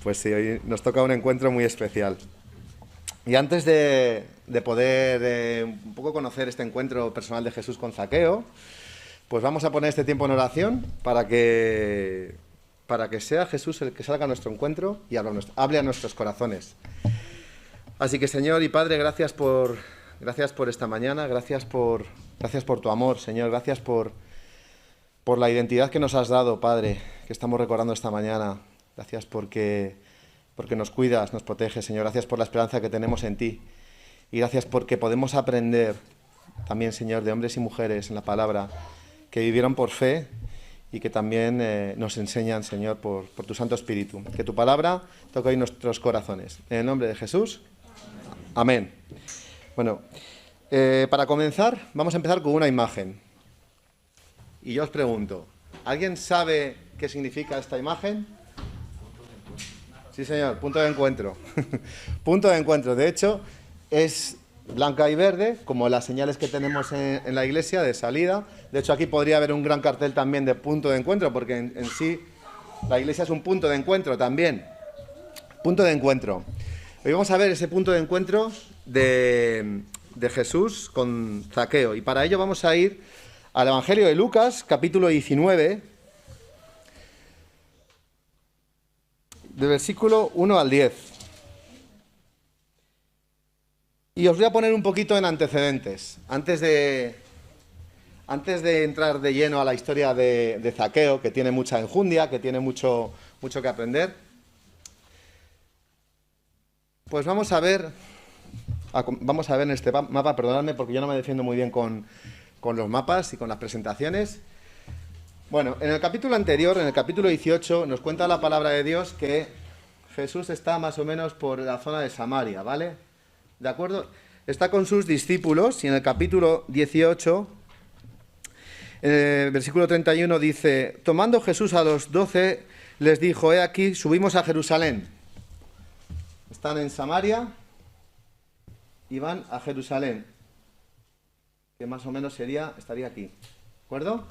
Pues sí, hoy nos toca un encuentro muy especial. Y antes de poder un poco conocer este encuentro personal de Jesús con Zaqueo, pues vamos a poner este tiempo en oración para que sea Jesús el que salga a nuestro encuentro y hable a nuestros corazones. Así que, Señor y Padre, gracias por esta mañana, gracias por tu amor, Señor, gracias por la identidad que nos has dado, Padre, que estamos recordando esta mañana. Gracias porque nos cuidas, nos proteges, Señor. Gracias por la esperanza que tenemos en ti. Y gracias porque podemos aprender también, Señor, de hombres y mujeres en la palabra que vivieron por fe y que también nos enseñan, Señor, por tu Santo Espíritu. Que tu palabra toque hoy nuestros corazones. En el nombre de Jesús. Amén. Bueno, para comenzar, vamos a empezar con una imagen. Y yo os pregunto, ¿alguien sabe qué significa esta imagen? Sí, señor, punto de encuentro. Punto de encuentro. De hecho, es blanca y verde, como las señales que tenemos en la iglesia de salida. De hecho, aquí podría haber un gran cartel también de punto de encuentro, porque en sí la iglesia es un punto de encuentro también. Punto de encuentro. Hoy vamos a ver ese punto de encuentro de Jesús con Zaqueo. Y para ello vamos a ir al Evangelio de Lucas, capítulo 19, del versículo 1 al 10. Y os voy a poner un poquito en antecedentes, antes de entrar de lleno a la historia de Zaqueo, que tiene mucha enjundia, que tiene mucho que aprender. Pues vamos a ver en este mapa, perdonadme porque yo no me defiendo muy bien con los mapas y con las presentaciones. Bueno, en el capítulo anterior, en el capítulo 18, nos cuenta la palabra de Dios que Jesús está más o menos por la zona de Samaria, ¿vale? ¿De acuerdo? Está con sus discípulos y en el capítulo 18, en el versículo 31 dice: tomando Jesús a los 12, les dijo: he aquí, subimos a Jerusalén. Están en Samaria y van a Jerusalén, que más o menos estaría aquí, ¿de acuerdo?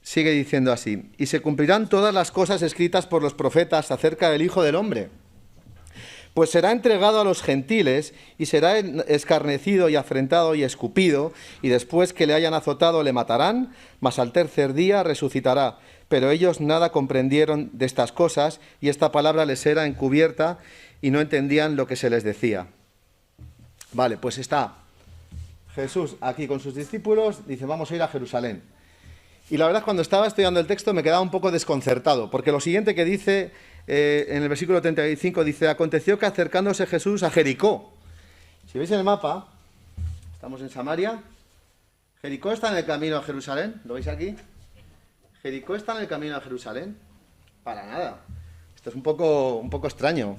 Sigue diciendo así: y se cumplirán todas las cosas escritas por los profetas acerca del Hijo del Hombre. Pues será entregado a los gentiles y será escarnecido y afrentado y escupido, y después que le hayan azotado le matarán, mas al tercer día resucitará. Pero ellos nada comprendieron de estas cosas, y esta palabra les era encubierta y no entendían lo que se les decía. Vale, pues está Jesús aquí con sus discípulos, dice: vamos a ir a Jerusalén. Y la verdad, cuando estaba estudiando el texto me quedaba un poco desconcertado, porque lo siguiente que dice en el versículo 35 dice: aconteció que acercándose Jesús a Jericó. Si veis en el mapa, estamos en Samaria. Jericó está en el camino a Jerusalén, ¿lo veis aquí? Jericó está en el camino a Jerusalén. Para nada. Esto es un poco extraño.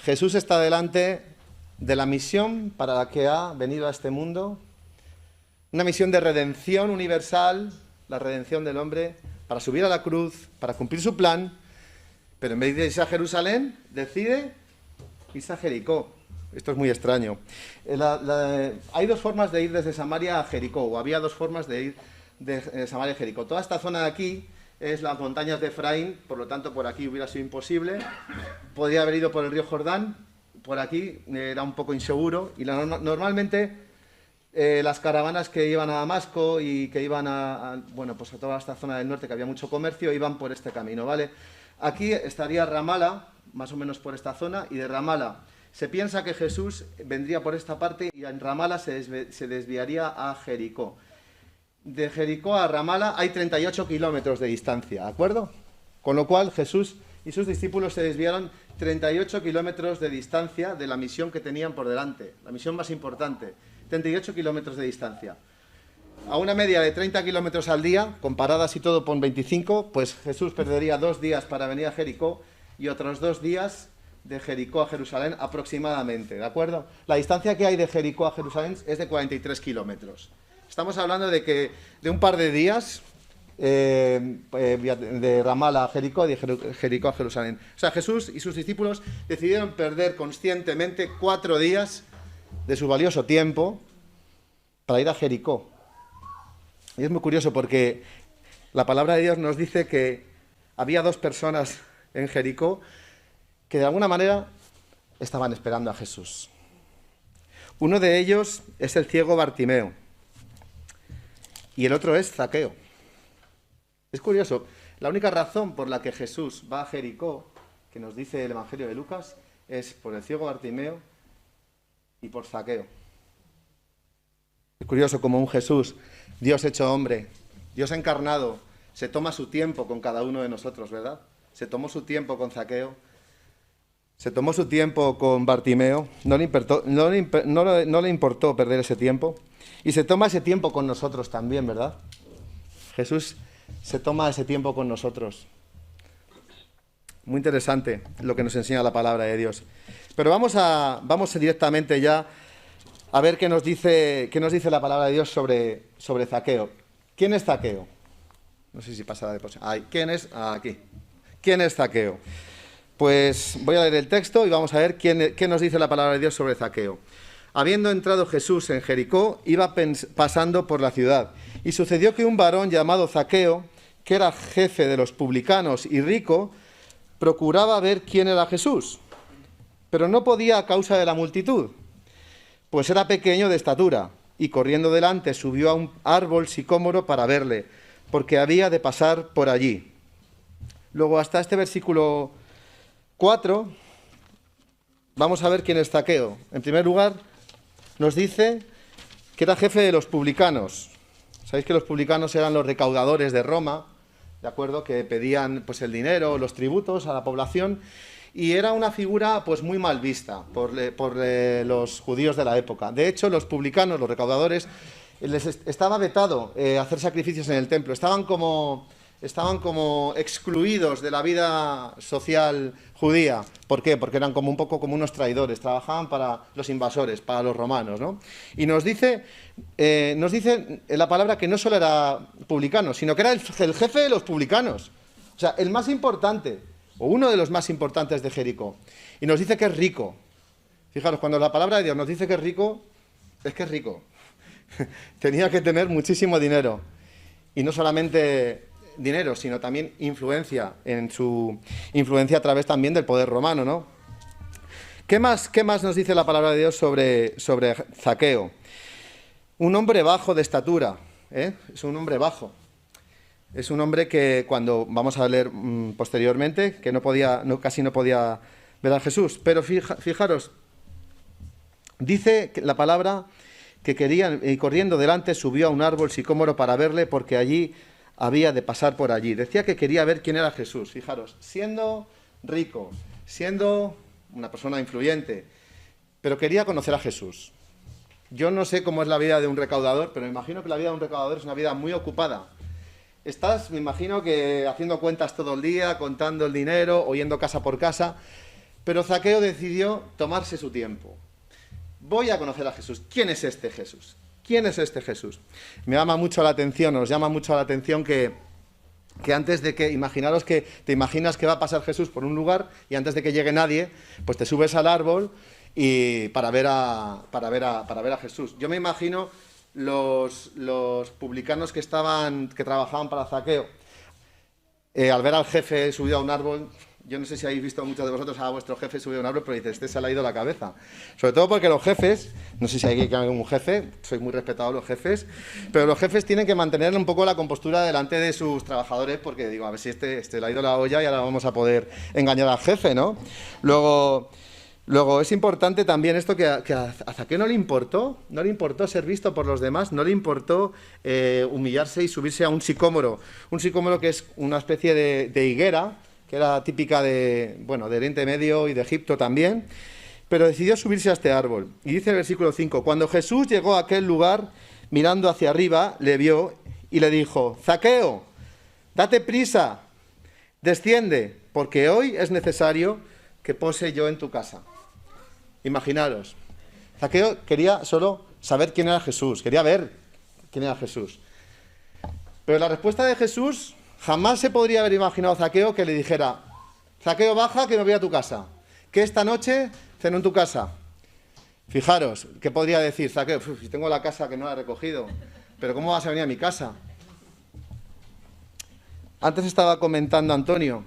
Jesús está delante de la misión para la que ha venido a este mundo. Una misión de redención universal, la redención del hombre, para subir a la cruz, para cumplir su plan. Pero en vez de irse a Jerusalén, decide irse a Jericó. Esto es muy extraño. Hay dos formas de ir desde Samaria a Jericó, o había dos formas de ir de Samaria a Jericó. Toda esta zona de aquí es las montañas de Efraín, por lo tanto por aquí hubiera sido imposible. Podría haber ido por el río Jordán, por aquí era un poco inseguro, y normalmente las caravanas que iban a Damasco y que iban pues a toda esta zona del norte, que había mucho comercio, iban por este camino, ¿vale? Aquí estaría Ramala, más o menos por esta zona, y de Ramala se piensa que Jesús vendría por esta parte y en Ramala se desviaría a Jericó. De Jericó a Ramala hay 38 kilómetros de distancia, ¿de acuerdo? Con lo cual Jesús y sus discípulos se desviaron 38 kilómetros de distancia de la misión que tenían por delante, la misión más importante, 38 kilómetros de distancia. A una media de 30 kilómetros al día, con paradas y todo por 25, pues Jesús perdería 2 días para venir a Jericó y otros 2 días de Jericó a Jerusalén aproximadamente, ¿de acuerdo? La distancia que hay de Jericó a Jerusalén es de 43 kilómetros. Estamos hablando de un par de días de Ramala a Jericó y de Jericó a Jerusalén. O sea, Jesús y sus discípulos decidieron perder conscientemente 4 días de su valioso tiempo para ir a Jericó. Y es muy curioso porque la palabra de Dios nos dice que había dos personas en Jericó que de alguna manera estaban esperando a Jesús. Uno de ellos es el ciego Bartimeo y el otro es Zaqueo. Es curioso, la única razón por la que Jesús va a Jericó, que nos dice el Evangelio de Lucas, es por el ciego Bartimeo y por Zaqueo. Es curioso como un Jesús, Dios hecho hombre, Dios encarnado, se toma su tiempo con cada uno de nosotros, ¿verdad? Se tomó su tiempo con Zaqueo, se tomó su tiempo con Bartimeo, no le importó perder ese tiempo, y se toma ese tiempo con nosotros también, ¿verdad? Jesús se toma ese tiempo con nosotros. Muy interesante lo que nos enseña la palabra de Dios. Pero vamos directamente ya a ver qué nos dice la palabra de Dios sobre Zaqueo. ¿Quién es Zaqueo? No sé si pasará de próxima. ¿Quién es? Aquí. ¿Quién es Zaqueo? Pues voy a leer el texto y vamos a ver qué nos dice la palabra de Dios sobre Zaqueo. Habiendo entrado Jesús en Jericó, iba pasando por la ciudad. Y sucedió que un varón llamado Zaqueo, que era jefe de los publicanos y rico, procuraba ver quién era Jesús, pero no podía a causa de la multitud, pues era pequeño de estatura, y corriendo delante subió a un árbol sicómoro para verle, porque había de pasar por allí. Luego, hasta este versículo 4, vamos a ver quién es Zaqueo. En primer lugar, nos dice que era jefe de los publicanos. Sabéis que los publicanos eran los recaudadores de Roma, ¿de acuerdo? Que pedían pues el dinero, los tributos a la población, y era una figura pues muy mal vista por los judíos de la época. De hecho, los publicanos, los recaudadores, les estaba vetado hacer sacrificios en el templo. Estaban como excluidos de la vida social judía. ¿Por qué? Porque eran como un poco como unos traidores, trabajaban para los invasores, para los romanos, ¿no? Y nos dice la palabra que no solo era publicano, sino que era el jefe de los publicanos. O sea, el más importante, o uno de los más importantes de Jericó. Y nos dice que es rico. Fijaros, cuando la palabra de Dios nos dice que es rico, es que es rico. Tenía que tener muchísimo dinero. Y no solamente dinero, sino también influencia, en su influencia a través también del poder romano, ¿no? ¿Qué más nos dice la palabra de Dios sobre Zaqueo? Un hombre bajo de estatura, ¿eh? Es un hombre bajo. Es un hombre que, cuando vamos a leer posteriormente, que casi no podía ver a Jesús. Pero fijaros, dice la palabra que quería, y corriendo delante subió a un árbol sicómoro para verle, porque allí había de pasar por allí. Decía que quería ver quién era Jesús. Fijaros, siendo rico, siendo una persona influyente, pero quería conocer a Jesús. Yo no sé cómo es la vida de un recaudador, pero me imagino que la vida de un recaudador es una vida muy ocupada. Estás, me imagino, que haciendo cuentas todo el día, contando el dinero, o yendo casa por casa, pero Zaqueo decidió tomarse su tiempo. Voy a conocer a Jesús. ¿Quién es este Jesús? ¿Quién es este Jesús? Me llama mucho la atención, nos llama mucho la atención que antes de que, imaginaros que te imaginas que va a pasar Jesús por un lugar y antes de que llegue nadie, pues te subes al árbol y para ver a Jesús. Yo me imagino los publicanos que trabajaban para Zaqueo, al ver al jefe subido a un árbol. Yo no sé si habéis visto muchos de vosotros a vuestro jefe subido a un árbol, pero dices, este se le ha ido la cabeza. Sobre todo porque los jefes, no sé si hay algún jefe, soy muy respetado los jefes, pero los jefes tienen que mantener un poco la compostura delante de sus trabajadores, porque digo, a ver si este le ha ido la olla y ahora vamos a poder engañar al jefe, ¿no? Luego es importante también esto que a Zaqueo no le importó ser visto por los demás, no le importó humillarse y subirse a un sicómoro que es una especie de higuera, que era típica de Oriente Medio y de Egipto también, pero decidió subirse a este árbol. Y dice el versículo 5, cuando Jesús llegó a aquel lugar, mirando hacia arriba, le vio y le dijo, Zaqueo, date prisa, desciende, porque hoy es necesario que pose yo en tu casa. Imaginaros, Zaqueo quería solo saber quién era Jesús, quería ver quién era Jesús. Pero la respuesta de Jesús... Jamás se podría haber imaginado Zaqueo que le dijera, Zaqueo, baja, que me voy a tu casa, que esta noche ceno en tu casa. Fijaros, ¿qué podría decir Zaqueo? Si tengo la casa que no la he recogido, pero ¿cómo vas a venir a mi casa? Antes estaba comentando Antonio,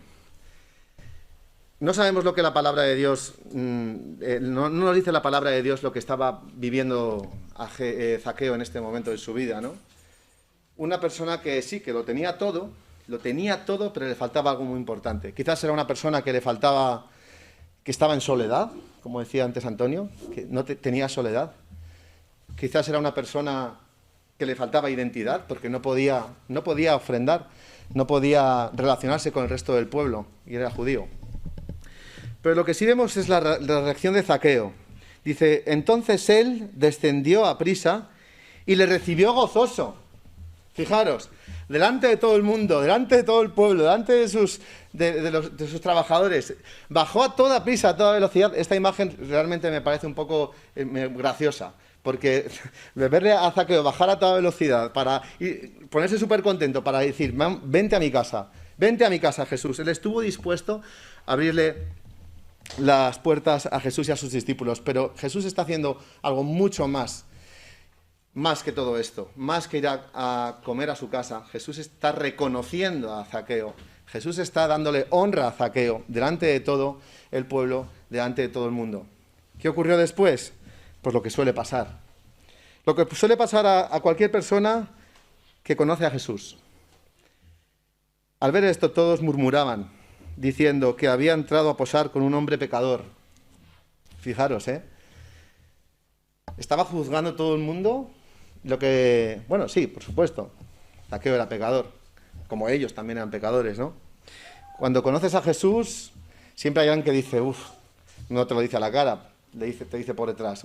no sabemos lo que la palabra de Dios, no nos dice la palabra de Dios lo que estaba viviendo Zaqueo en este momento de su vida, ¿no? Una persona que sí, que lo tenía todo, pero le faltaba algo muy importante. Quizás era una persona que le faltaba, que estaba en soledad, como decía antes Antonio, que no tenía soledad. Quizás era una persona que le faltaba identidad, porque no podía ofrendar, no podía relacionarse con el resto del pueblo, y era judío. Pero lo que sí vemos es la reacción de Zaqueo. Dice, entonces él descendió a prisa y le recibió gozoso. Fijaros, delante de todo el mundo, delante de todo el pueblo, delante de sus trabajadores, bajó a toda prisa, a toda velocidad. Esta imagen realmente me parece un poco graciosa, porque verle a Zaqueo bajar a toda velocidad para ponerse súper contento, para decir, vente a mi casa, Jesús. Él estuvo dispuesto a abrirle las puertas a Jesús y a sus discípulos, pero Jesús está haciendo algo mucho más que todo esto, más que ir a comer a su casa. Jesús está reconociendo a Zaqueo, Jesús está dándole honra a Zaqueo delante de todo el pueblo, delante de todo el mundo. ¿Qué ocurrió después? Pues lo que suele pasar. Lo que suele pasar a cualquier persona que conoce a Jesús. Al ver esto todos murmuraban, diciendo que había entrado a posar con un hombre pecador. Fijaros, estaba juzgando todo el mundo lo que... Bueno, sí, por supuesto, Zaqueo era pecador, como ellos también eran pecadores, ¿no? Cuando conoces a Jesús, siempre hay alguien que dice, no te lo dice a la cara, te dice por detrás,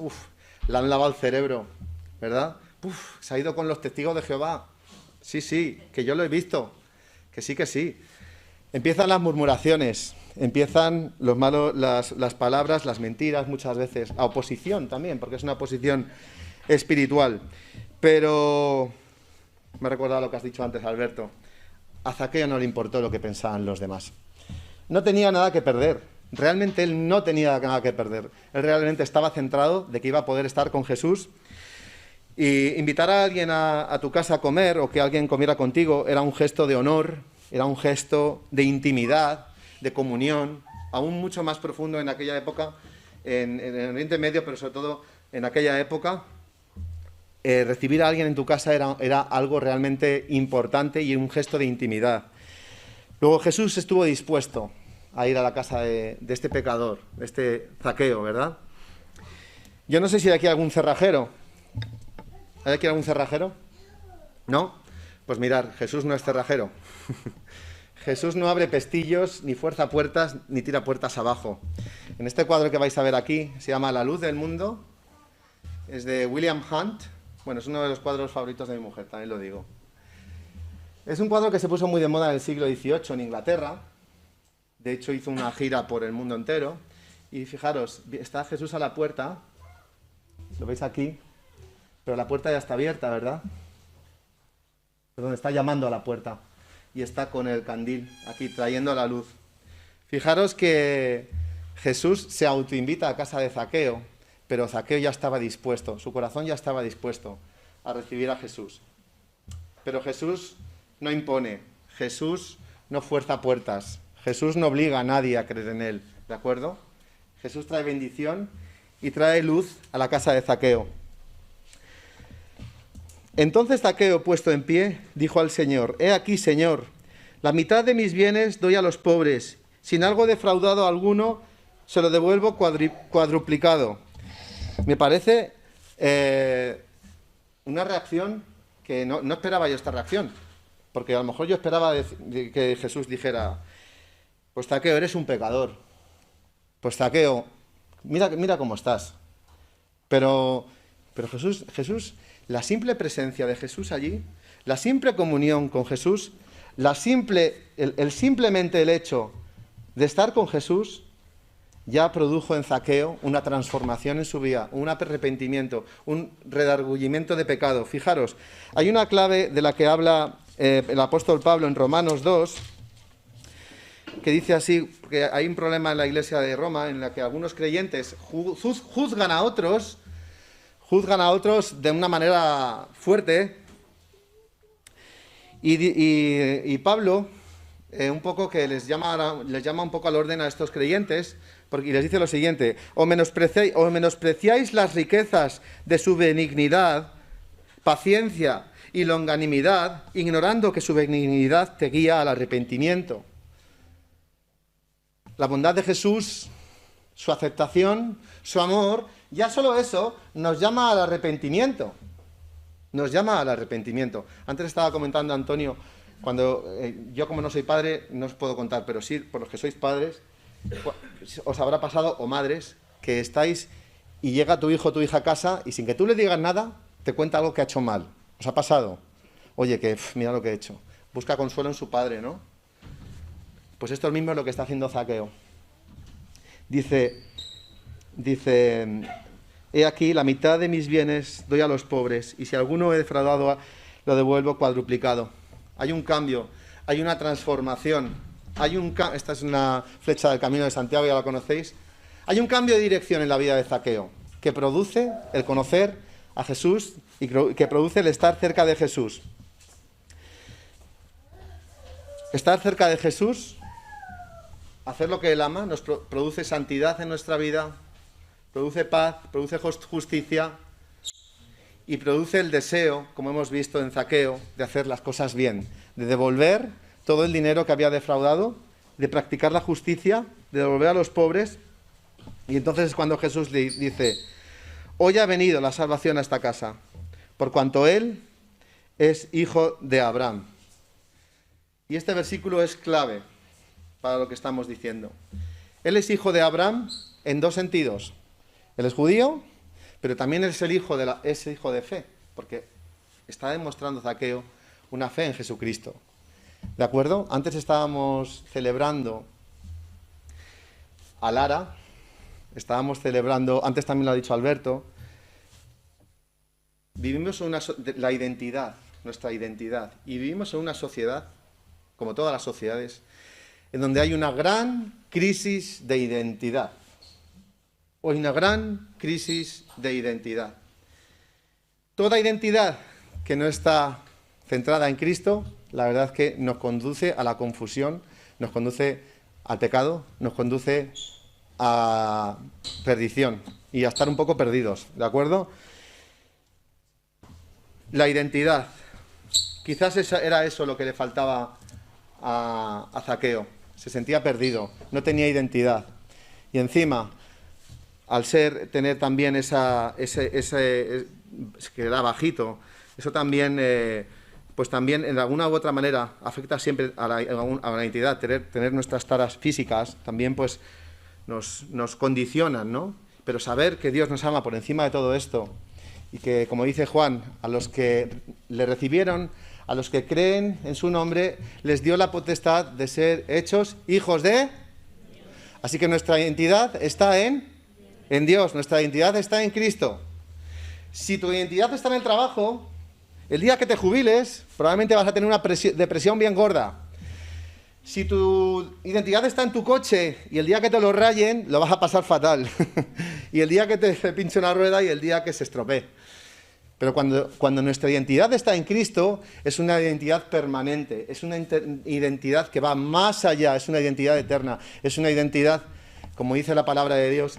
le han lavado el cerebro, ¿verdad? Se ha ido con los testigos de Jehová. Sí, que yo lo he visto, que sí. Empiezan las murmuraciones, empiezan las palabras, las mentiras muchas veces, a oposición también, porque es una oposición espiritual. Pero me ha recordado lo que has dicho antes, Alberto. A Zaqueo no le importó lo que pensaban los demás. No tenía nada que perder. Realmente él no tenía nada que perder. Él realmente estaba centrado de que iba a poder estar con Jesús. Y invitar a alguien a tu casa a comer o que alguien comiera contigo era un gesto de honor, era un gesto de intimidad, de comunión, aún mucho más profundo en aquella época, en el Oriente Medio, pero sobre todo en aquella época. Recibir a alguien en tu casa era algo realmente importante y un gesto de intimidad. Luego Jesús estuvo dispuesto a ir a la casa de este pecador, de este Zaqueo, ¿verdad? Yo no sé si hay aquí algún cerrajero. ¿Hay aquí algún cerrajero? ¿No? Pues mirad, Jesús no es cerrajero. Jesús no abre pestillos, ni fuerza puertas, ni tira puertas abajo. En este cuadro que vais a ver aquí, se llama La luz del mundo, es de William Hunt. Bueno, es uno de los cuadros favoritos de mi mujer, también lo digo. Es un cuadro que se puso muy de moda en el siglo XVIII en Inglaterra. De hecho, hizo una gira por el mundo entero. Y fijaros, está Jesús a la puerta. ¿Lo veis aquí? Pero la puerta ya está abierta, ¿verdad? Perdón, está llamando a la puerta. Y está con el candil aquí, trayendo la luz. Fijaros que Jesús se autoinvita a casa de Zaqueo, pero Zaqueo ya estaba dispuesto, su corazón ya estaba dispuesto a recibir a Jesús. Pero Jesús no impone, Jesús no fuerza puertas, Jesús no obliga a nadie a creer en él, ¿de acuerdo? Jesús trae bendición y trae luz a la casa de Zaqueo. Entonces Zaqueo, puesto en pie, dijo al Señor: «He aquí, Señor, la mitad de mis bienes doy a los pobres, sin algo defraudado alguno, se lo devuelvo cuadruplicado». Me parece una reacción que no esperaba yo esta reacción, porque a lo mejor yo esperaba que Jesús dijera: «Pues Zaqueo, eres un pecador. Pues Zaqueo, mira cómo estás». Pero Jesús, la simple presencia de Jesús allí, la simple comunión con Jesús, simplemente el hecho de estar con Jesús ya produjo en Zaqueo una transformación en su vida, un arrepentimiento, un redargüimiento de pecado. Fijaros, hay una clave de la que habla el apóstol Pablo en Romanos 2, que dice así, que hay un problema en la iglesia de Roma en la que algunos creyentes juzgan a otros de una manera fuerte, y Pablo un poco que les llama un poco al orden a estos creyentes, y les dice lo siguiente: o menospreciáis las riquezas de su benignidad, paciencia y longanimidad, ignorando que su benignidad te guía al arrepentimiento. La bondad de Jesús, su aceptación, su amor, ya solo eso nos llama al arrepentimiento. Nos llama al arrepentimiento. Antes estaba comentando Antonio, cuando yo como no soy padre, no os puedo contar, pero sí, por los que sois padres, os habrá pasado, o madres, que estáis y llega tu hijo o tu hija a casa y sin que tú le digas nada, te cuenta algo que ha hecho mal. ¿Os ha pasado? Oye, que mira lo que he hecho. Busca consuelo en su padre, ¿no? Pues esto mismo es lo que está haciendo Zaqueo. Dice, he aquí, la mitad de mis bienes doy a los pobres, y si alguno he defraudado, lo devuelvo cuadruplicado. Hay un cambio, hay una transformación. Esta es una flecha del Camino de Santiago, ya la conocéis. Hay un cambio de dirección en la vida de Zaqueo, que produce el conocer a Jesús y que produce el estar cerca de Jesús. Estar cerca de Jesús, hacer lo que Él ama, nos produce santidad en nuestra vida, produce paz, produce justicia y produce el deseo, como hemos visto en Zaqueo, de hacer las cosas bien, de devolver todo el dinero que había defraudado, de practicar la justicia, de devolver a los pobres. Y entonces es cuando Jesús le dice: hoy ha venido la salvación a esta casa, por cuanto Él es hijo de Abraham. Y este versículo es clave para lo que estamos diciendo. Él es hijo de Abraham en dos sentidos. Él es judío, pero también es hijo de fe, porque está demostrando Zaqueo una fe en Jesucristo. ¿De acuerdo? Antes estábamos celebrando a Lara, antes también lo ha dicho Alberto, vivimos la identidad, nuestra identidad, y vivimos en una sociedad, como todas las sociedades, en donde hay una gran crisis de identidad. O hay una gran crisis de identidad. Toda identidad que no está centrada en Cristo, la verdad es que nos conduce a la confusión, nos conduce al pecado, nos conduce a perdición y a estar un poco perdidos, ¿de acuerdo? La identidad. Quizás era eso lo que le faltaba a Zaqueo. Se sentía perdido, no tenía identidad. Y encima, al tener también que era bajito, eso también, pues también en alguna u otra manera afecta siempre a la identidad. Tener nuestras taras físicas también pues nos condicionan, ¿no? Pero saber que Dios nos ama por encima de todo esto y que, como dice Juan, a los que le recibieron, a los que creen en su nombre, les dio la potestad de ser hechos hijos de... Así que nuestra identidad está en Dios, nuestra identidad está en Cristo. Si tu identidad está en el trabajo, el día que te jubiles, probablemente vas a tener una depresión bien gorda. Si tu identidad está en tu coche y el día que te lo rayen, lo vas a pasar fatal. Y el día que te pinche una rueda y el día que se estropee. Pero cuando nuestra identidad está en Cristo, es una identidad permanente, es una identidad que va más allá, es una identidad eterna, es una identidad, como dice la palabra de Dios,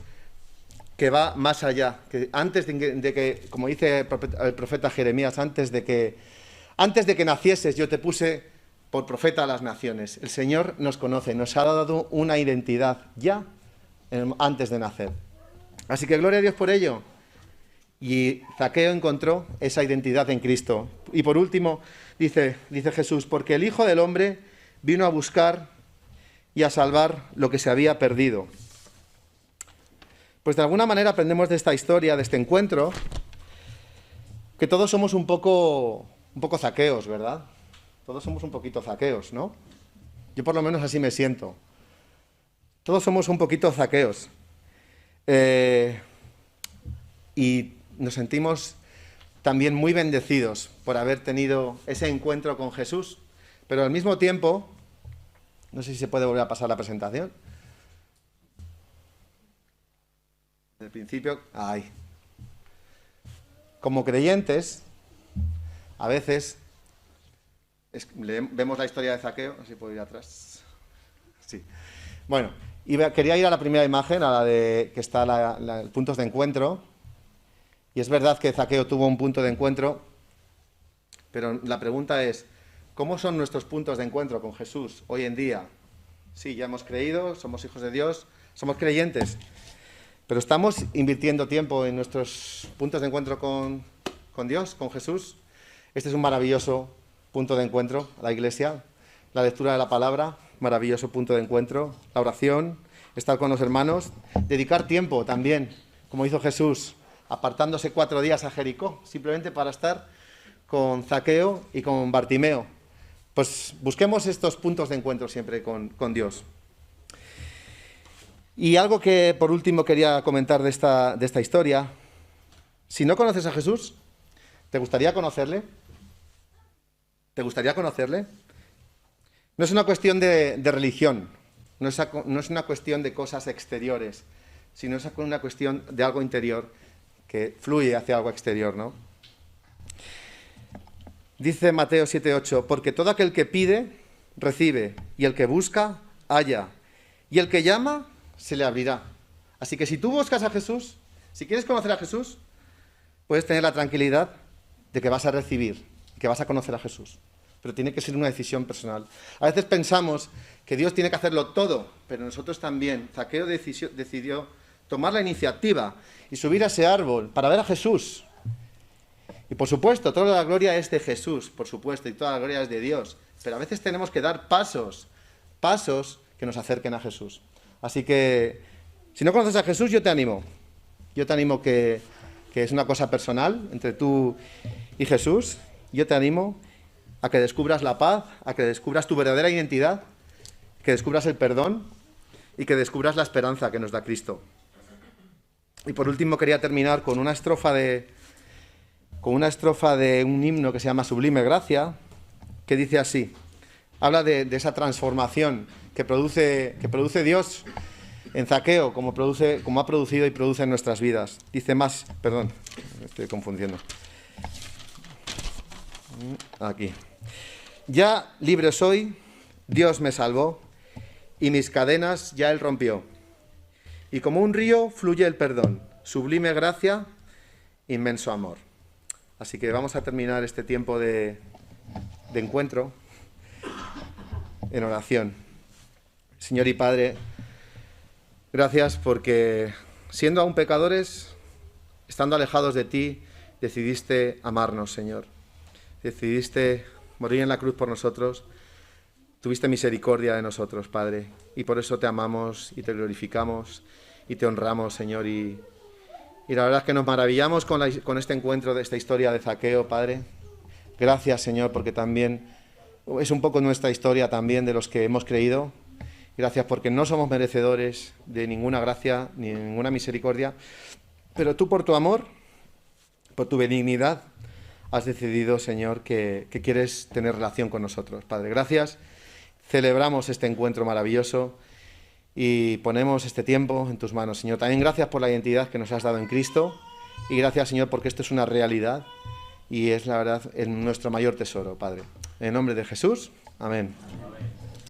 que va más allá. Que antes de que, como dice el profeta Jeremías, antes de que nacieses yo te puse por profeta a las naciones. El Señor nos conoce, nos ha dado una identidad ya antes de nacer. Así que gloria a Dios por ello. Y Zaqueo encontró esa identidad en Cristo. Y por último, dice Jesús, porque el Hijo del Hombre vino a buscar y a salvar lo que se había perdido. Pues de alguna manera aprendemos de esta historia, de este encuentro, que todos somos un poco Zaqueos, ¿verdad? Todos somos un poquito Zaqueos, ¿no? Yo por lo menos así me siento. Todos somos un poquito Zaqueos. Y nos sentimos también muy bendecidos por haber tenido ese encuentro con Jesús, pero al mismo tiempo, no sé si se puede volver a pasar la presentación. Del principio, como creyentes, a veces vemos la historia de Zaqueo, así puedo ir atrás. Sí. Bueno, quería ir a la primera imagen, a la de que está puntos de encuentro. Y es verdad que Zaqueo tuvo un punto de encuentro, pero la pregunta es, ¿cómo son nuestros puntos de encuentro con Jesús hoy en día? Sí, ya hemos creído, somos hijos de Dios, somos creyentes, pero ¿estamos invirtiendo tiempo en nuestros puntos de encuentro con Dios, con Jesús? Este es un maravilloso punto de encuentro, la iglesia, la lectura de la palabra, maravilloso punto de encuentro, la oración, estar con los hermanos, dedicar tiempo también, como hizo Jesús, apartándose 4 días a Jericó, simplemente para estar con Zaqueo y con Bartimeo. Pues busquemos estos puntos de encuentro siempre con Dios. Y algo que por último quería comentar de esta historia, si no conoces a Jesús, ¿te gustaría conocerle? ¿Te gustaría conocerle? No es una cuestión de religión, no es una cuestión de cosas exteriores, sino es una cuestión de algo interior que fluye hacia algo exterior, ¿no? Dice Mateo 7:8, porque todo aquel que pide, recibe, y el que busca, halla, y el que llama, se le abrirá. Así que si tú buscas a Jesús, si quieres conocer a Jesús, puedes tener la tranquilidad de que vas a recibir, que vas a conocer a Jesús. Pero tiene que ser una decisión personal. A veces pensamos que Dios tiene que hacerlo todo, pero nosotros también. Zaqueo decidió tomar la iniciativa y subir a ese árbol para ver a Jesús. Y por supuesto, toda la gloria es de Jesús, por supuesto, y toda la gloria es de Dios. Pero a veces tenemos que dar pasos que nos acerquen a Jesús. Así que, si no conoces a Jesús, yo te animo. Yo te animo que es una cosa personal entre tú y Jesús. Yo te animo a que descubras la paz, a que descubras tu verdadera identidad, que descubras el perdón y que descubras la esperanza que nos da Cristo. Y por último quería terminar con una estrofa de un himno que se llama Sublime Gracia, que dice así, habla de esa transformación que produce Dios en Zaqueo, como ha producido y produce en nuestras vidas. Dice más, perdón, me estoy confundiendo. Aquí. Ya libre soy, Dios me salvó, y mis cadenas ya Él rompió. Y como un río fluye el perdón, sublime gracia, inmenso amor. Así que vamos a terminar este tiempo de encuentro en oración. Señor y Padre, gracias porque siendo aún pecadores, estando alejados de ti, decidiste amarnos, Señor. Decidiste morir en la cruz por nosotros, tuviste misericordia de nosotros, Padre, y por eso te amamos y te glorificamos y te honramos, Señor, y la verdad es que nos maravillamos con este encuentro de esta historia de Zaqueo, Padre. Gracias, Señor, porque también es un poco nuestra historia también de los que hemos creído. Gracias porque no somos merecedores de ninguna gracia ni de ninguna misericordia, pero tú por tu amor, por tu benignidad, has decidido, Señor, que quieres tener relación con nosotros. Padre, gracias. Celebramos este encuentro maravilloso y ponemos este tiempo en tus manos, Señor. También gracias por la identidad que nos has dado en Cristo y gracias, Señor, porque esto es una realidad y es, la verdad, nuestro mayor tesoro, Padre. En el nombre de Jesús, amén. Amén.